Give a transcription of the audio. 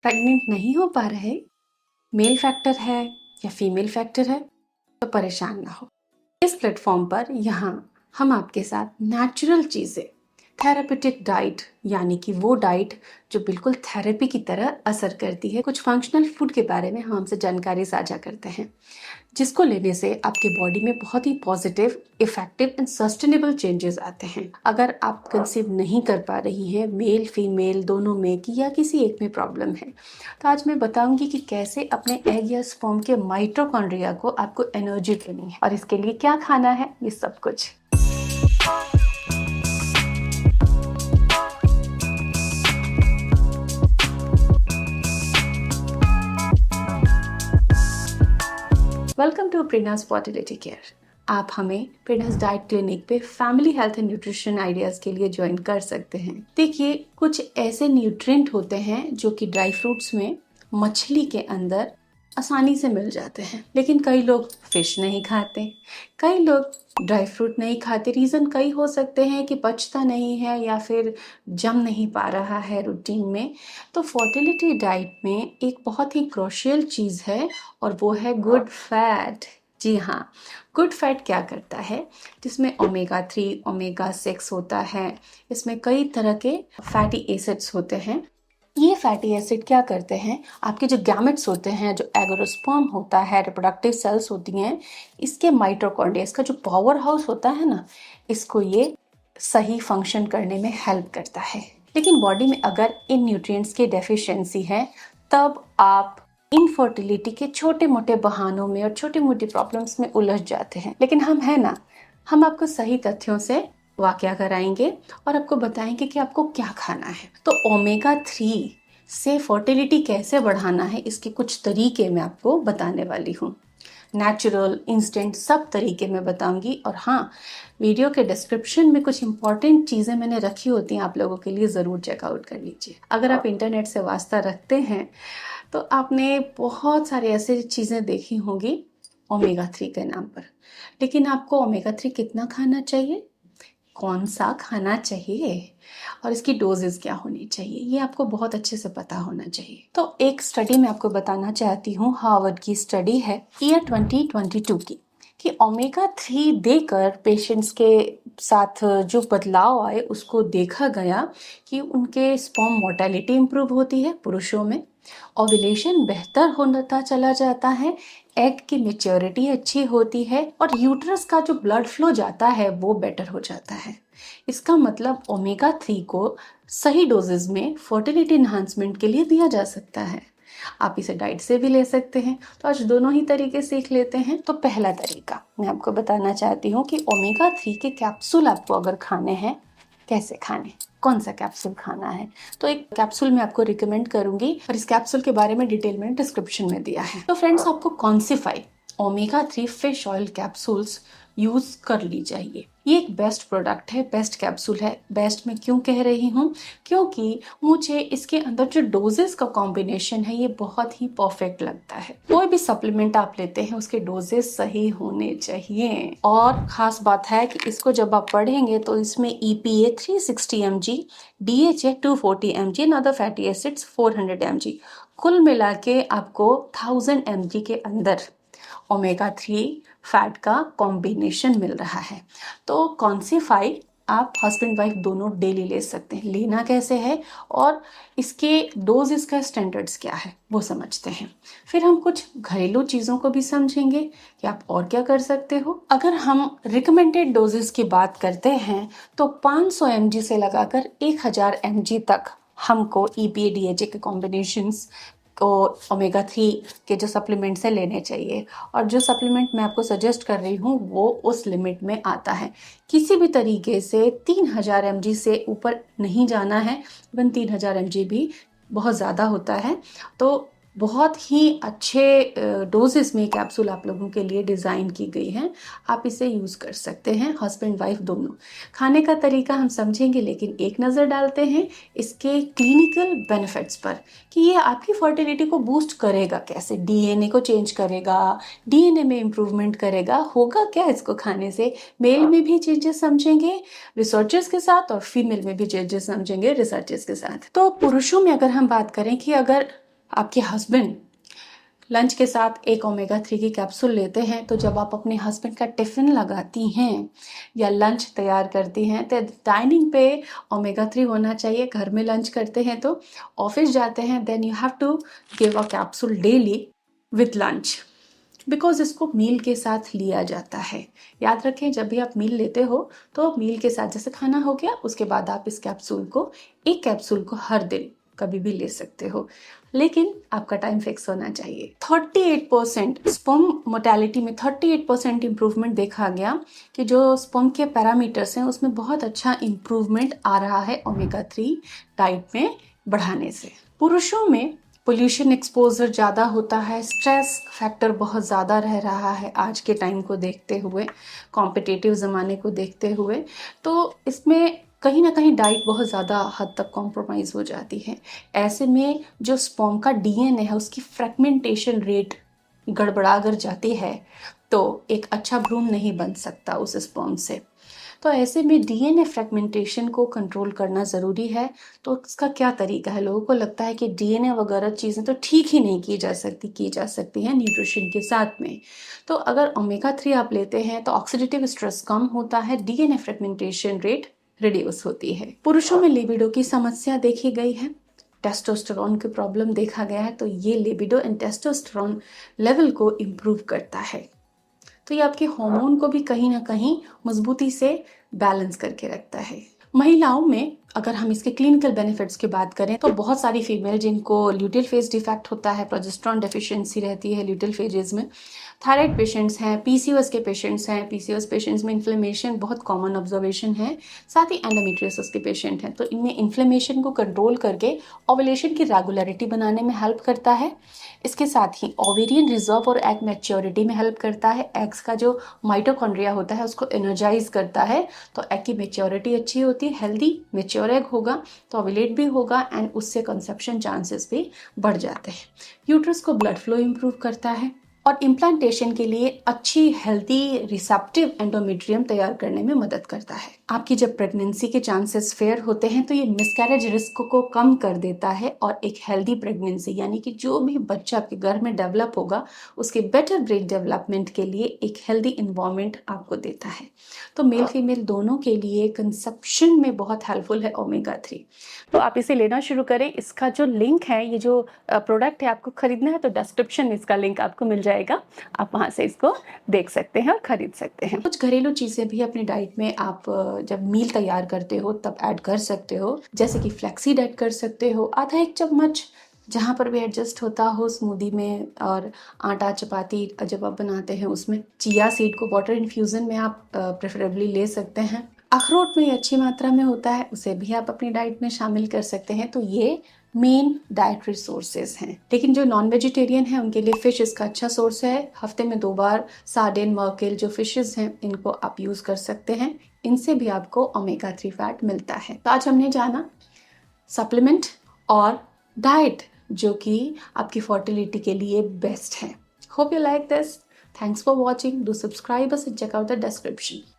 Pregnant नहीं हो पा रहे, मेल फैक्टर है या फीमेल फैक्टर है, तो परेशान ना हो। इस प्लेटफॉर्म पर यहाँ हम आपके साथ नेचुरल चीज़ें, थेरापेटिक डाइट यानी कि वो डाइट जो बिल्कुल थेरेपी की तरह असर करती है, कुछ फंक्शनल फूड के बारे में हम हमसे जानकारी साझा करते हैं, जिसको लेने से आपके बॉडी में बहुत ही positive, effective and sustainable changes आते हैं। अगर आप कंसीव नहीं कर पा रही हैं, मेल फीमेल दोनों में की या किसी एक में प्रॉब्लम है, तो आज मैं बताऊंगी कि कैसे अपने एग या स्पर्म के माइटोकॉन्ड्रिया को आपको एनर्जी देनी है और इसके लिए क्या खाना है, ये सब कुछ। Welcome to Prerna's fertility care. आप हमें प्रेरणास डाइट क्लिनिक पे family health and nutrition ideas के लिए ज्वाइन कर सकते हैं। देखिए, कुछ ऐसे न्यूट्रिएंट होते हैं जो कि ड्राई फ्रूट्स में, मछली के अंदर आसानी से मिल जाते हैं, लेकिन कई लोग फिश नहीं खाते, कई लोग ड्राई फ्रूट नहीं खाते। रीज़न कई हो सकते हैं कि पचता नहीं है या फिर जम नहीं पा रहा है रूटीन में। तो फर्टिलिटी डाइट में एक बहुत ही क्रूशियल चीज़ है और वो है गुड फैट। जी हाँ, गुड फैट क्या करता है, जिसमें ओमेगा 3, ओमेगा 6 होता है। इसमें कई तरह के फैटी एसिड्स होते हैं। ये फैटी एसिड क्या करते हैं, आपके जो गैमेट्स होते हैं, जो एगोस्पर्म होता है, रिप्रोडक्टिव सेल्स होती हैं, इसके माइटोकॉन्ड्रिया, इसका जो पावर हाउस होता है ना, इसको ये सही फंक्शन करने में हेल्प करता है। लेकिन बॉडी में अगर इन न्यूट्रिएंट्स की डेफिशिएंसी है, तब आप इनफर्टिलिटी के छोटे मोटे बहानों में और छोटी मोटी प्रॉब्लम्स में उलझ जाते हैं। लेकिन हम है ना, हम आपको सही तथ्यों से वाकया कराएंगे और आपको बताएंगे कि आपको क्या खाना है। तो ओमेगा 3 से फर्टिलिटी कैसे बढ़ाना है, इसके कुछ तरीके मैं आपको बताने वाली हूँ। नेचुरल, इंस्टेंट, सब तरीके मैं बताऊंगी। और हाँ, वीडियो के डिस्क्रिप्शन में कुछ इंपॉर्टेंट चीज़ें मैंने रखी होती हैं आप लोगों के लिए, ज़रूर चेकआउट कर लीजिए। अगर आप इंटरनेट से वास्ता रखते हैं तो आपने बहुत सारे ऐसे चीज़ें देखी होंगी ओमेगा 3 के नाम पर। लेकिन आपको ओमेगा 3 कितना खाना चाहिए, कौन सा खाना चाहिए और इसकी डोजेस क्या होनी चाहिए, ये आपको बहुत अच्छे से पता होना चाहिए। तो एक स्टडी मैं आपको बताना चाहती हूँ, हार्वर्ड की स्टडी है ईयर 2022 की, कि ओमेगा 3 देकर पेशेंट्स के साथ जो बदलाव आए उसको देखा गया कि उनके स्पर्म मोर्टेलिटी इंप्रूव होती है पुरुषों में, ओव्यूलेशन बेहतर होता चला जाता है, एग की मेच्योरिटी अच्छी होती है और यूट्रस का जो ब्लड फ्लो जाता है वो बेटर हो जाता है। इसका मतलब ओमेगा 3 को सही डोजेज में फर्टिलिटी एनहांसमेंट के लिए दिया जा सकता है। आप इसे डाइट से भी ले सकते हैं। तो आज दोनों ही तरीके सीख लेते हैं। तो पहला तरीका मैं आपको बताना चाहती हूँ कि ओमेगा 3 के कैप्सूल आपको अगर खाने हैं, कैसे खाने, कौन सा कैप्सूल खाना है। तो एक कैप्सूल मैं आपको रिकमेंड करूंगी और इस कैप्सूल के बारे में डिटेल में डिस्क्रिप्शन में दिया है। तो फ्रेंड्स, आपको कॉन्सिफाई omega 3 fish oil capsules use कर ली चाहिए। ये एक बेस्ट प्रोडक्ट है, बेस्ट कैप्सूल है। बेस्ट मैं क्यों कह रही हूँ, क्योंकि मुझे इसके अंदर जो डोजेस का कॉम्बिनेशन है ये बहुत ही परफेक्ट लगता है। कोई भी सप्लीमेंट आप लेते हैं उसके डोजेस सही होने चाहिए। और खास बात है कि इसको जब आप पढ़ेंगे तो इसमें EPA 360 mg, DHA 240 mg and other fatty acids 400 mg, कुल मिला के आपको 1000 mg के अंदर ओमेगा 3 फैट का कॉम्बिनेशन मिल रहा है। तो कॉन्सिफाई आप हस्बैंड वाइफ दोनों डेली ले सकते हैं। लेना कैसे है और इसके डोज, इसका स्टैंडर्ड्स क्या है, वो समझते हैं। फिर हम कुछ घरेलू चीज़ों को भी समझेंगे कि आप और क्या कर सकते हो। अगर हम रिकमेंडेड डोजेस की बात करते हैं तो 500 mg से लगाकर 1000 mg तक हमको EPA DHA के कॉम्बिनेशंस को ओमेगा 3 के जो सप्लीमेंट्स है लेने चाहिए। और जो सप्लीमेंट मैं आपको सजेस्ट कर रही हूँ वो उस लिमिट में आता है। किसी भी तरीके से 3000 mg से ऊपर नहीं जाना है। इवन 3000 mg भी बहुत ज़्यादा होता है। तो बहुत ही अच्छे डोजेस में कैप्सूल आप लोगों के लिए डिज़ाइन की गई है। आप इसे यूज़ कर सकते हैं, हस्बैंड वाइफ दोनों। खाने का तरीका हम समझेंगे, लेकिन एक नज़र डालते हैं इसके क्लिनिकल बेनिफिट्स पर कि ये आपकी फर्टिलिटी को बूस्ट करेगा कैसे, DNA को चेंज करेगा, DNA में इम्प्रूवमेंट करेगा, होगा क्या इसको खाने से। मेल में भी चेंजेस समझेंगे रिसर्चर्स के साथ और फीमेल में भी चेंजेस समझेंगे रिसर्चर्स के साथ। तो पुरुषों में अगर हम बात करें कि अगर आपके हस्बैंड लंच के साथ एक ओमेगा 3 की कैप्सूल लेते हैं, तो जब आप अपने हस्बैंड का टिफ़िन लगाती हैं या लंच तैयार करती हैं तो डाइनिंग पे ओमेगा 3 होना चाहिए। घर में लंच करते हैं तो ऑफिस जाते हैं, then you have to give a capsule daily with lunch, because इसको मील के साथ लिया जाता है। याद रखें, जब भी आप मील लेते हो तो मील के साथ, जैसे खाना हो गया उसके बाद आप इस कैप्सूल को, एक कैप्सूल को हर दिन कभी भी ले सकते हो, लेकिन आपका टाइम फिक्स होना चाहिए। 38% स्पर्म मोर्टेलिटी में 38% इम्प्रूवमेंट देखा गया कि जो स्पर्म के पैरामीटर्स हैं उसमें बहुत अच्छा इम्प्रूवमेंट आ रहा है ओमेगा 3 डाइट में बढ़ाने से। पुरुषों में पोल्यूशन एक्सपोजर ज़्यादा होता है, स्ट्रेस फैक्टर बहुत ज़्यादा रह रहा है आज के टाइम को देखते हुए, कॉम्पिटिटिव ज़माने को देखते हुए, तो इसमें कहीं ना कहीं डाइट बहुत ज़्यादा हद तक कॉम्प्रोमाइज़ हो जाती है। ऐसे में जो स्पर्म का डीएनए है उसकी फ्रैगमेंटेशन रेट गड़बड़ा अगर जाती है तो एक अच्छा भ्रूण नहीं बन सकता उस स्पर्म से। तो ऐसे में डीएनए फ्रैगमेंटेशन को कंट्रोल करना ज़रूरी है। तो इसका क्या तरीका है? लोगों को लगता है कि डीएनए वगैरह चीज़ें तो ठीक ही नहीं की जा सकती हैं न्यूट्रिशन के साथ में। तो अगर ओमेगा 3 आप लेते हैं तो ऑक्सीडेटिव स्ट्रेस कम होता है, डीएनए फ्रैगमेंटेशन रेट रिड्यूस होती है। पुरुषों में लिबिडो की समस्या देखी गई है, टेस्टोस्टेरोन की प्रॉब्लम देखा गया है, तो ये लिबिडो एंड टेस्टोस्टेरोन लेवल को इम्प्रूव करता है। तो ये आपके हार्मोन को भी कहीं ना कहीं मजबूती से बैलेंस करके रखता है। महिलाओं में अगर हम इसके क्लिनिकल बेनिफिट्स की बात करें तो बहुत सारी फीमेल जिनको ल्यूटिल फेज डिफेक्ट होता है, प्रोजेस्टेरोन डेफिशिएंसी रहती है ल्यूटिल फेजेस में, थायराइड पेशेंट्स हैं, पीसीओएस के पेशेंट्स हैं, पीसीओएस पेशेंट्स में इन्फ्लेमेशन बहुत कॉमन ऑब्जर्वेशन है, साथ ही एंडोमेट्रियोसिस के पेशेंट हैं, तो इनमें इन्फ्लेमेशन को कंट्रोल करके ओवुलेशन की रेगुलरिटी बनाने में हेल्प करता है। इसके साथ ही ओवेरियन रिजर्व और एग मैच्योरिटी में हेल्प करता है। एग्स का जो माइटोकॉन्ड्रिया होता है उसको एनर्जाइज करता है, तो एग की मैच्योरिटी अच्छी होती है, हेल्दी मैच्योर एग होगा तो ओवुलेट भी होगा एंड उससे कंसेप्शन चांसेस भी बढ़ जाते हैं। यूट्रस को ब्लड फ्लो इंप्रूव करता है और इम्प्लांटेशन के लिए अच्छी हेल्दी रिसेप्टिव एंडोमेट्रियम तैयार करने में मदद करता है। आपकी जब प्रेगनेंसी के चांसेस फेयर होते हैं तो ये मिसकैरेज रिस्क को कम कर देता है और एक हेल्दी प्रेगनेंसी, यानी कि जो भी बच्चा आपके घर में डेवलप होगा उसके बेटर ब्रेन डेवलपमेंट के लिए एक हेल्दी इन्वायरमेंट आपको देता है। तो मेल फीमेल दोनों के लिए कंसेप्शन में बहुत हेल्पफुल है ओमेगा 3। तो आप इसे लेना शुरू करें। इसका जो लिंक है, ये जो प्रोडक्ट है आपको खरीदना है तो डिस्क्रिप्शन में इसका लिंक आपको मिल जाएगा, आप वहाँ से इसको देख सकते हैं और खरीद सकते हैं। कुछ घरेलू चीज़ें भी अपनी डाइट में आप जब मील तैयार करते हो तब ऐड कर सकते हो, जैसे कि फ्लैक्सीड ऐड कर सकते हो, आधा एक चम्मच जहाँ पर भी एडजस्ट होता हो स्मूदी में, और आटा चपाती जब आप बनाते हैं उसमें चिया सीड को वाटर इन्फ्यूज़न में आप प्रेफरेबली ले सकते हैं। अखरोट में अच्छी मात्रा में होता है, उसे भी आप अपनी डाइट में शामिल कर सकते हैं। तो ये मेन डाइटरी सोर्सेज हैं। लेकिन जो नॉन वेजिटेरियन है उनके लिए फिश इसका अच्छा सोर्स है। हफ्ते में 2 बार सार्डिन, मर्केल जो फिशेस हैं इनको आप यूज कर सकते हैं, इनसे भी आपको ओमेगा 3 फैट मिलता है। तो आज हमने जाना सप्लीमेंट और डाइट जो कि आपकी फर्टिलिटी के लिए बेस्ट है। Hope you like this. Thanks for watching. Do subscribe us and check out the description.